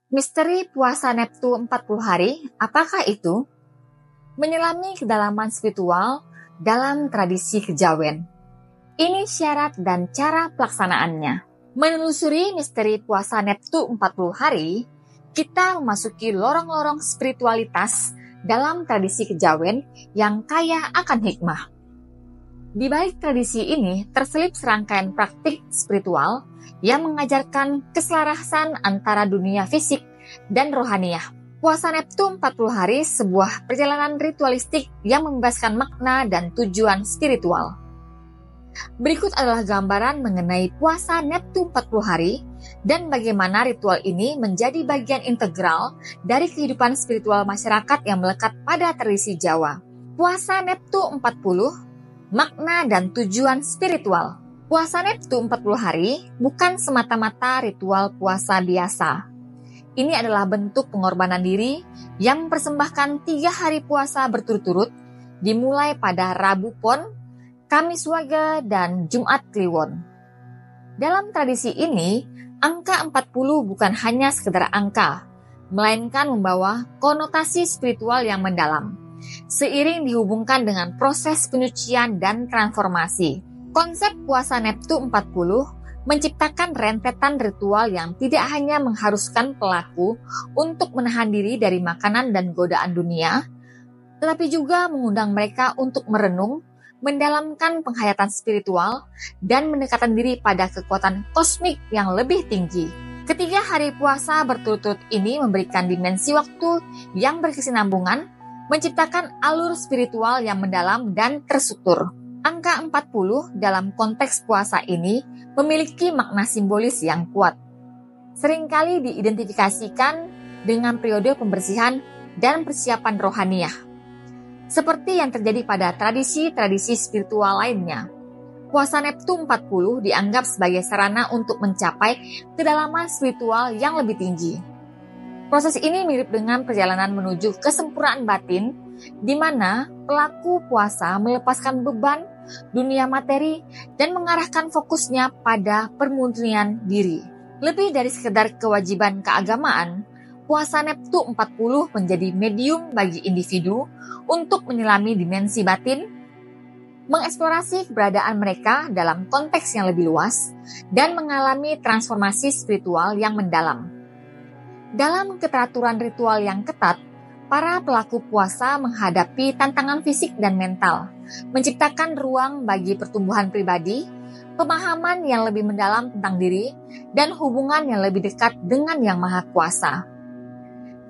Misteri puasa Neptu 40 hari, apakah itu? Menyelami kedalaman spiritual dalam tradisi kejawen. Ini syarat dan cara pelaksanaannya. Menelusuri misteri puasa Neptu 40 hari, kita memasuki lorong-lorong spiritualitas dalam tradisi kejawen yang kaya akan hikmah. Di balik tradisi ini terselip serangkaian praktik spiritual yang mengajarkan keselarasan antara dunia fisik dan rohaniah. Puasa Neptu 40 hari sebuah perjalanan ritualistik yang membebaskan makna dan tujuan spiritual. Berikut adalah gambaran mengenai puasa Neptu 40 hari dan bagaimana ritual ini menjadi bagian integral dari kehidupan spiritual masyarakat yang melekat pada tradisi Jawa. Puasa Neptu 40, makna dan tujuan spiritual. Puasa Neptu 40 hari bukan semata-mata ritual puasa biasa. Ini adalah bentuk pengorbanan diri yang mempersembahkan 3 hari puasa berturut-turut, dimulai pada Rabu Pon, Kamis Waga, dan Jumat Kliwon. Dalam tradisi ini, angka 40 bukan hanya sekedar angka, melainkan membawa konotasi spiritual yang mendalam, seiring dihubungkan dengan proses penyucian dan transformasi. Konsep puasa Neptu 40 menciptakan rentetan ritual yang tidak hanya mengharuskan pelaku untuk menahan diri dari makanan dan godaan dunia, tetapi juga mengundang mereka untuk merenung, mendalamkan penghayatan spiritual, dan mendekatkan diri pada kekuatan kosmik yang lebih tinggi. Ketiga hari puasa berturut-turut ini memberikan dimensi waktu yang berkesinambungan, menciptakan alur spiritual yang mendalam dan terstruktur. Angka 40 dalam konteks puasa ini memiliki makna simbolis yang kuat. Seringkali diidentifikasikan dengan periode pembersihan dan persiapan rohaniah. Seperti yang terjadi pada tradisi-tradisi spiritual lainnya, puasa Neptu 40 dianggap sebagai sarana untuk mencapai kedalaman spiritual yang lebih tinggi. Proses ini mirip dengan perjalanan menuju kesempurnaan batin, di mana pelaku puasa melepaskan beban dunia materi dan mengarahkan fokusnya pada permurnian diri. Lebih dari sekedar kewajiban keagamaan, puasa Neptu 40 menjadi medium bagi individu untuk menyelami dimensi batin, mengeksplorasi keberadaan mereka dalam konteks yang lebih luas, dan mengalami transformasi spiritual yang mendalam. Dalam keteraturan ritual yang ketat, para pelaku puasa menghadapi tantangan fisik dan mental, menciptakan ruang bagi pertumbuhan pribadi, pemahaman yang lebih mendalam tentang diri, dan hubungan yang lebih dekat dengan Yang Maha Kuasa.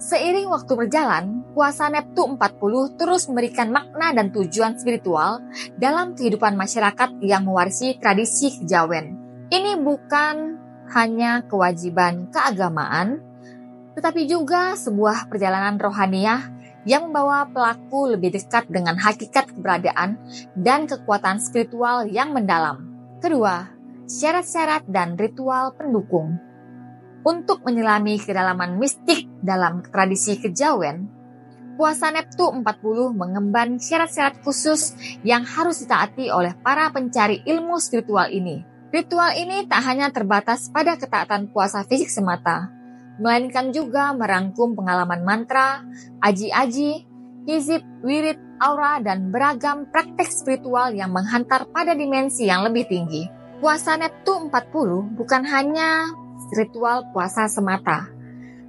Seiring waktu berjalan, puasa Neptu 40 terus memberikan makna dan tujuan spiritual dalam kehidupan masyarakat yang mewarisi tradisi kejawen. Ini bukan hanya kewajiban keagamaan, tetapi juga sebuah perjalanan rohaniah yang membawa pelaku lebih dekat dengan hakikat keberadaan dan kekuatan spiritual yang mendalam. Kedua, syarat-syarat dan ritual pendukung. Untuk menyelami kedalaman mistik dalam tradisi kejawen, puasa Neptu 40 mengemban syarat-syarat khusus yang harus ditaati oleh para pencari ilmu spiritual ini. Ritual ini tak hanya terbatas pada ketaatan puasa fisik semata, melainkan juga merangkum pengalaman mantra, aji-aji, hizib, wirid, aura, dan beragam praktek spiritual yang menghantar pada dimensi yang lebih tinggi. Puasa Neptu 40 bukan hanya ritual puasa semata,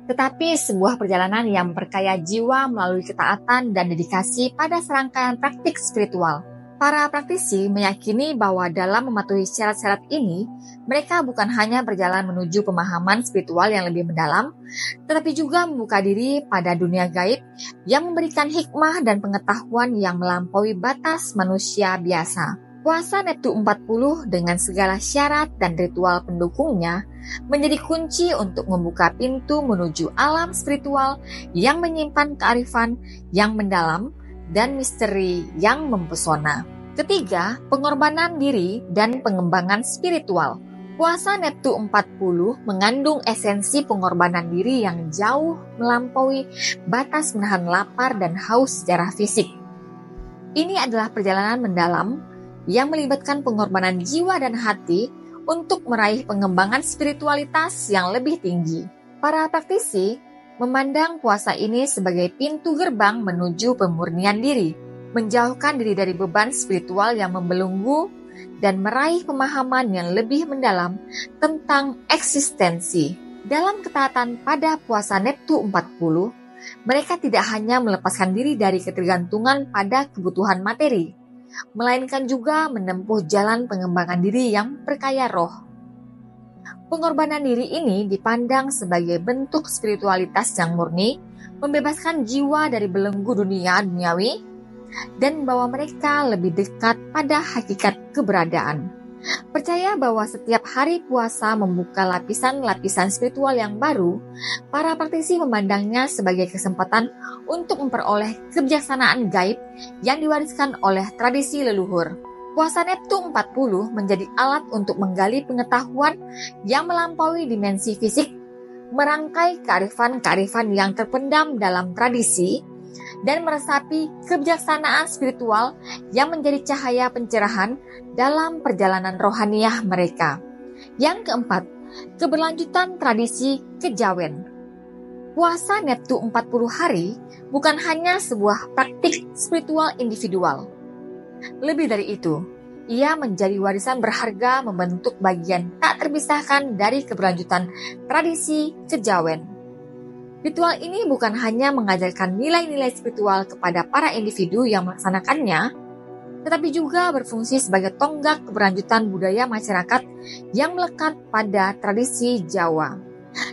tetapi sebuah perjalanan yang berkaya jiwa melalui ketaatan dan dedikasi pada serangkaian praktik spiritual. Para praktisi meyakini bahwa dalam mematuhi syarat-syarat ini, mereka bukan hanya berjalan menuju pemahaman spiritual yang lebih mendalam, tetapi juga membuka diri pada dunia gaib yang memberikan hikmah dan pengetahuan yang melampaui batas manusia biasa. Puasa Neptu 40 dengan segala syarat dan ritual pendukungnya menjadi kunci untuk membuka pintu menuju alam spiritual yang menyimpan kearifan yang mendalam dan misteri yang mempesona. Ketiga, pengorbanan diri dan pengembangan spiritual. Puasa Neptu 40 mengandung esensi pengorbanan diri yang jauh melampaui batas menahan lapar dan haus secara fisik. Ini adalah perjalanan mendalam yang melibatkan pengorbanan jiwa dan hati untuk meraih pengembangan spiritualitas yang lebih tinggi. Para praktisi memandang puasa ini sebagai pintu gerbang menuju pemurnian diri, menjauhkan diri dari beban spiritual yang membelenggu dan meraih pemahaman yang lebih mendalam tentang eksistensi. Dalam ketaatan pada puasa Neptu 40, mereka tidak hanya melepaskan diri dari ketergantungan pada kebutuhan materi, melainkan juga menempuh jalan pengembangan diri yang berkaya roh. Pengorbanan diri ini dipandang sebagai bentuk spiritualitas yang murni, membebaskan jiwa dari belenggu dunia duniawi, dan membawa mereka lebih dekat pada hakikat keberadaan. Percaya bahwa setiap hari puasa membuka lapisan-lapisan spiritual yang baru, para praktisi memandangnya sebagai kesempatan untuk memperoleh kebijaksanaan gaib yang diwariskan oleh tradisi leluhur. Puasa Neptu 40 menjadi alat untuk menggali pengetahuan yang melampaui dimensi fisik, merangkai kearifan-kearifan yang terpendam dalam tradisi, dan meresapi kebijaksanaan spiritual yang menjadi cahaya pencerahan dalam perjalanan rohaniah mereka. Yang keempat, keberlanjutan tradisi kejawen. Puasa Neptu 40 hari bukan hanya sebuah praktik spiritual individual. Lebih dari itu, ia menjadi warisan berharga membentuk bagian tak terpisahkan dari keberlanjutan tradisi kejawen. Ritual ini bukan hanya mengajarkan nilai-nilai spiritual kepada para individu yang melaksanakannya, tetapi juga berfungsi sebagai tonggak keberlanjutan budaya masyarakat yang melekat pada tradisi Jawa.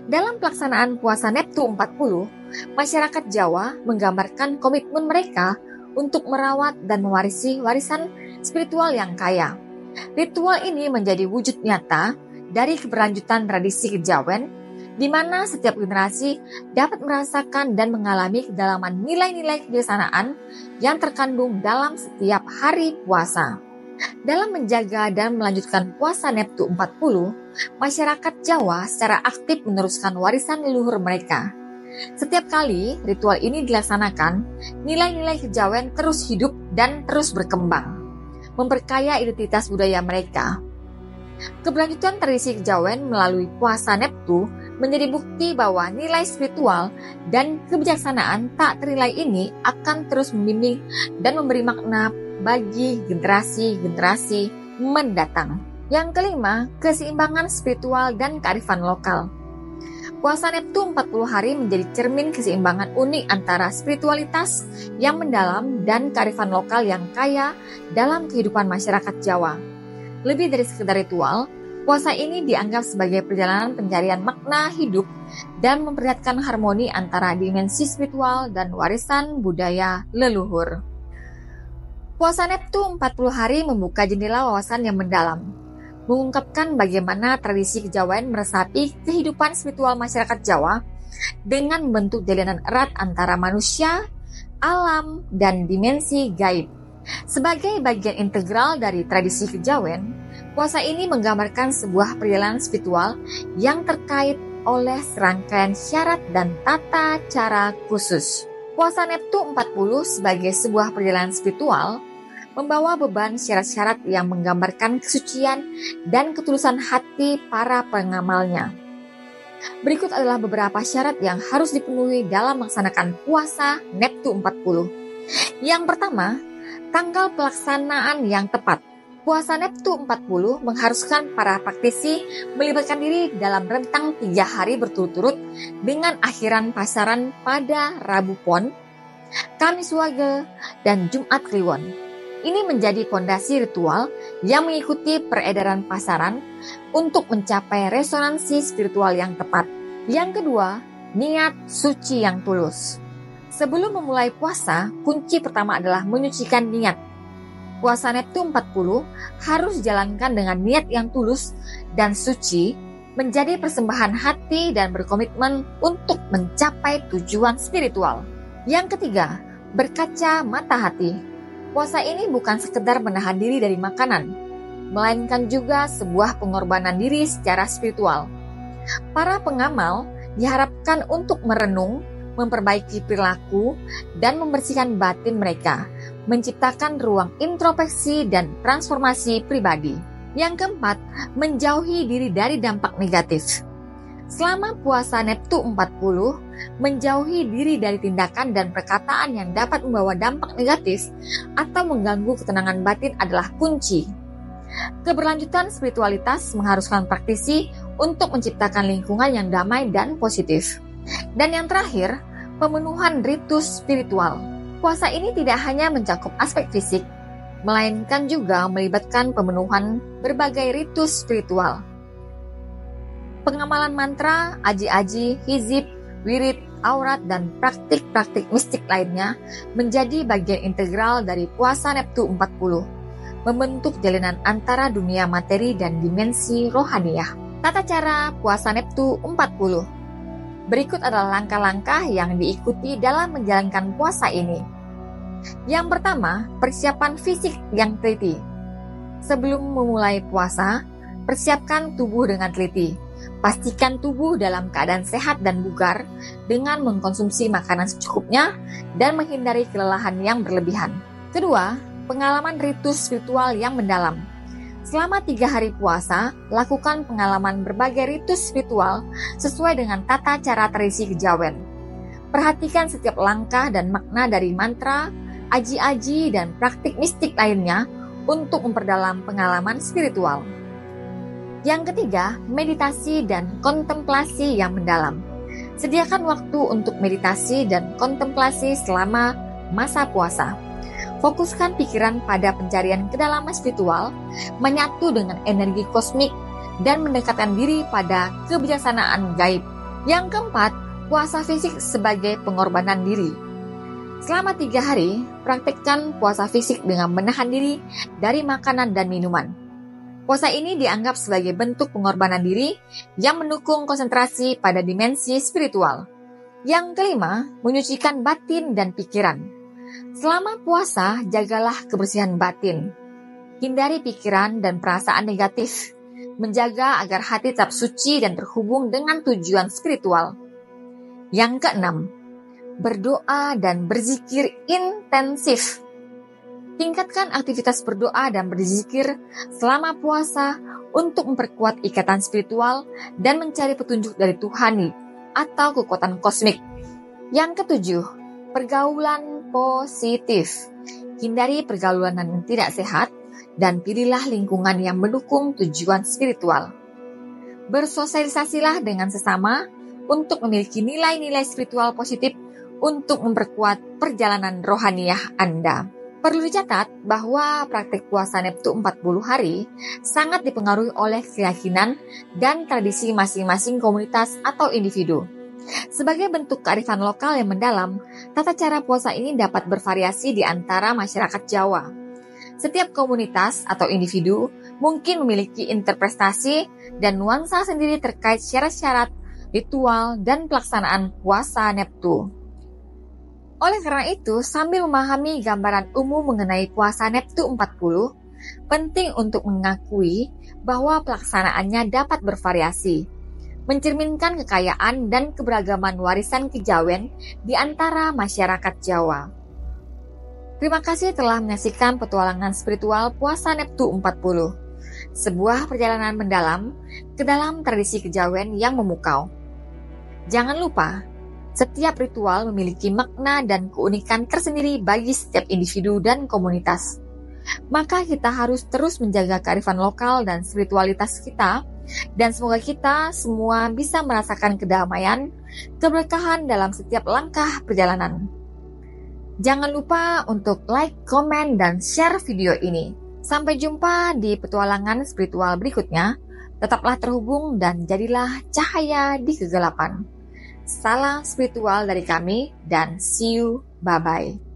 Dalam pelaksanaan puasa Neptu 40, masyarakat Jawa menggambarkan komitmen mereka untuk merawat dan mewarisi warisan spiritual yang kaya. Ritual ini menjadi wujud nyata dari keberlanjutan tradisi kejawen, di mana setiap generasi dapat merasakan dan mengalami kedalaman nilai-nilai kebijaksanaan yang terkandung dalam setiap hari puasa. Dalam menjaga dan melanjutkan puasa Neptu 40, masyarakat Jawa secara aktif meneruskan warisan leluhur mereka. Setiap kali ritual ini dilaksanakan, nilai-nilai kejawen terus hidup dan terus berkembang, memperkaya identitas budaya mereka. Keberlanjutan tradisi kejawen melalui puasa Neptu menjadi bukti bahwa nilai spiritual dan kebijaksanaan tak ternilai ini akan terus membimbing dan memberi makna bagi generasi-generasi mendatang. Yang kelima, keseimbangan spiritual dan kearifan lokal. Puasa Neptu 40 hari menjadi cermin keseimbangan unik antara spiritualitas yang mendalam dan kearifan lokal yang kaya dalam kehidupan masyarakat Jawa. Lebih dari sekedar ritual, puasa ini dianggap sebagai perjalanan pencarian makna hidup dan memperlihatkan harmoni antara dimensi spiritual dan warisan budaya leluhur. Puasa Neptu 40 hari membuka jendela wawasan yang mendalam, mengungkapkan bagaimana tradisi kejawen meresapi kehidupan spiritual masyarakat Jawa dengan membentuk jalinan erat antara manusia, alam, dan dimensi gaib. Sebagai bagian integral dari tradisi kejawen, puasa ini menggambarkan sebuah perjalanan spiritual yang terkait oleh serangkaian syarat dan tata cara khusus. Puasa Neptu 40 sebagai sebuah perjalanan spiritual membawa beban syarat-syarat yang menggambarkan kesucian dan ketulusan hati para pengamalnya. Berikut adalah beberapa syarat yang harus dipenuhi dalam melaksanakan puasa Neptu 40. Yang pertama, tanggal pelaksanaan yang tepat. Puasa Neptu 40 mengharuskan para praktisi melibatkan diri dalam rentang 3 hari berturut-turut dengan akhiran pasaran pada Rabu Pon, Kamis Wage, dan Jumat Kliwon. Ini menjadi fondasi ritual yang mengikuti peredaran pasaran untuk mencapai resonansi spiritual yang tepat. Yang kedua, niat suci yang tulus. Sebelum memulai puasa, kunci pertama adalah menyucikan niat. Puasa Neptu 40 harus dijalankan dengan niat yang tulus dan suci, menjadi persembahan hati dan berkomitmen untuk mencapai tujuan spiritual. Yang ketiga, berkaca mata hati. Puasa ini bukan sekedar menahan diri dari makanan, melainkan juga sebuah pengorbanan diri secara spiritual. Para pengamal diharapkan untuk merenung, memperbaiki perilaku, dan membersihkan batin mereka, menciptakan ruang introspeksi dan transformasi pribadi. Yang keempat, menjauhi diri dari dampak negatif. Selama puasa Neptu 40, menjauhi diri dari tindakan dan perkataan yang dapat membawa dampak negatif atau mengganggu ketenangan batin adalah kunci. Keberlanjutan spiritualitas mengharuskan praktisi untuk menciptakan lingkungan yang damai dan positif. Dan yang terakhir, pemenuhan ritus spiritual. Puasa ini tidak hanya mencakup aspek fisik, melainkan juga melibatkan pemenuhan berbagai ritus spiritual. Pengamalan mantra, aji-aji, hizib, wirid, aurat, dan praktik-praktik mistik lainnya menjadi bagian integral dari puasa Neptu 40, membentuk jalinan antara dunia materi dan dimensi rohaniah. Tata cara puasa Neptu 40. Berikut adalah langkah-langkah yang diikuti dalam menjalankan puasa ini. Yang pertama, persiapan fisik yang teliti. Sebelum memulai puasa, persiapkan tubuh dengan teliti. Pastikan tubuh dalam keadaan sehat dan bugar dengan mengkonsumsi makanan secukupnya dan menghindari kelelahan yang berlebihan. Kedua, pengalaman ritus spiritual yang mendalam. Selama 3 hari puasa, lakukan pengalaman berbagai ritus spiritual sesuai dengan tata cara tradisi kejawen. Perhatikan setiap langkah dan makna dari mantra, aji-aji, dan praktik mistik lainnya untuk memperdalam pengalaman spiritual. Yang ketiga, meditasi dan kontemplasi yang mendalam. Sediakan waktu untuk meditasi dan kontemplasi selama masa puasa. Fokuskan pikiran pada pencarian kedalaman spiritual, menyatu dengan energi kosmik, dan mendekatkan diri pada kebijaksanaan gaib. Yang keempat, puasa fisik sebagai pengorbanan diri. Selama 3 hari, praktikkan puasa fisik dengan menahan diri dari makanan dan minuman. Puasa ini dianggap sebagai bentuk pengorbanan diri yang mendukung konsentrasi pada dimensi spiritual. Yang kelima, menyucikan batin dan pikiran. Selama puasa, jagalah kebersihan batin. Hindari pikiran dan perasaan negatif. Menjaga agar hati tetap suci dan terhubung dengan tujuan spiritual. Yang keenam, berdoa dan berzikir intensif. Tingkatkan aktivitas berdoa dan berzikir selama puasa untuk memperkuat ikatan spiritual dan mencari petunjuk dari Tuhan atau kekuatan kosmik. Yang ketujuh, pergaulan positif. Hindari pergaulan yang tidak sehat dan pilihlah lingkungan yang mendukung tujuan spiritual. Bersosialisasilah dengan sesama untuk memiliki nilai-nilai spiritual positif untuk memperkuat perjalanan rohaniah Anda. Perlu dicatat bahwa praktik puasa Neptu 40 hari sangat dipengaruhi oleh keyakinan dan tradisi masing-masing komunitas atau individu. Sebagai bentuk kearifan lokal yang mendalam, tata cara puasa ini dapat bervariasi di antara masyarakat Jawa. Setiap komunitas atau individu mungkin memiliki interpretasi dan nuansa sendiri terkait syarat-syarat, ritual, dan pelaksanaan puasa Neptu. Oleh karena itu, sambil memahami gambaran umum mengenai puasa Neptu 40, penting untuk mengakui bahwa pelaksanaannya dapat bervariasi, mencerminkan kekayaan dan keberagaman warisan kejawen di antara masyarakat Jawa. Terima kasih telah menyaksikan petualangan spiritual puasa Neptu 40, sebuah perjalanan mendalam ke dalam tradisi kejawen yang memukau. Jangan lupa, setiap ritual memiliki makna dan keunikan tersendiri bagi setiap individu dan komunitas. Maka kita harus terus menjaga kearifan lokal dan spiritualitas kita, dan semoga kita semua bisa merasakan kedamaian, keberkahan dalam setiap langkah perjalanan. Jangan lupa untuk like, komen, dan share video ini. Sampai jumpa di petualangan spiritual berikutnya. Tetaplah terhubung dan jadilah cahaya di kegelapan. Salam spiritual dari kami dan see you, bye-bye.